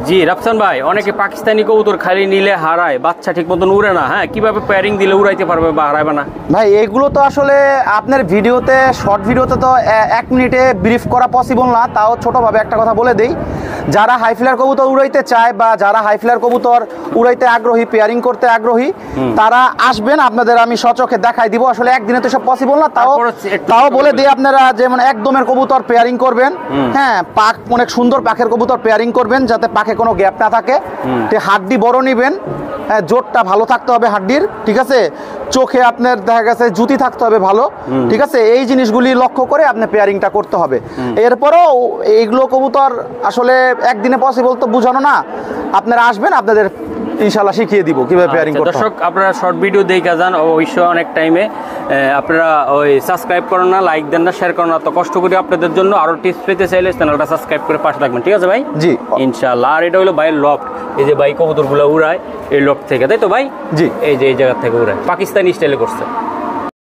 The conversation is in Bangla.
জি রাফসান ভাই, অনেকে পাকিস্তানি কবুতর খালি নিলে হারায়, বাচ্চা ঠিক মতন উড়ে না, হ্যাঁ কিভাবে পেয়ারিং দিলে উড়াইতে পারবে বা হারাবে না? ভাই এগুলো তো আসলে আপনার ভিডিওতে, শর্ট ভিডিওতে তো 1 মিনিটে ব্রিফ করা পসিবল না। তাও ছোটোভাবে একটা কথা বলে দেই, যারা হাই ফ্লায়ার কবুতর উড়াইতে চায় বা যারা হাই ফ্লায়ার কবুতর উড়াইতে আগ্রহী, পেয়ারিং করতে আগ্রহী, তারা আসবেন, আপনাদের আমি সচক্ষে দেখাই দিব। আসলে একদিনে তো সব পসিবল না, তাও বলে দিই আপনারা যেমন একদমের কবুতর পেয়ারিং করবেন, হ্যাঁ পাক অনেক সুন্দর পাখের কবুতর পেয়ারিং করবেন যাতে পাখে কোনো গ্যাপ না থাকে। হাড্ডি বড় নেবেন, হ্যাঁ জোরটা ভালো থাকতে হবে হাড্ডির, ঠিক আছে। চোখে আপনার দেখা গেছে জুতি থাকতে হবে ভালো, ঠিক আছে। এই জিনিসগুলি লক্ষ্য করে আপনি পেয়ারিংটা করতে হবে। এরপরও এইগুলো কবুতর আসলে একদিনে পসিবল তো বুঝানো না, আপনারা আসবেন, আপনাদের ইনশাল্লাহ শিখিয়ে দিব কিভাবে পেয়ারিং করতে হয়। দর্শক আপনারা শর্ট ভিডিও দেখে যান, অবশ্যই অনেক টাইমে আপনারা ওই সাবস্ক্রাইব করেন না, লাইক দেন না, শেয়ার করেন না। তো কষ্ট করি আপনাদের জন্য, আরও টিপস পেতে চাইলে চ্যানেলটা সাবস্ক্রাইব করে পাশে থাকবেন, ঠিক আছে ভাই? জি ইনশাআল্লাহ। আর এটা হলো ভাইয়ের লফট, এই যে ভাই কবুতরগুলো উড়ায় এই লফট থেকে, তাই তো ভাই? জি, এই যে এই জায়গা থেকে উড়ায়, পাকিস্তানি স্টাইলে করছে।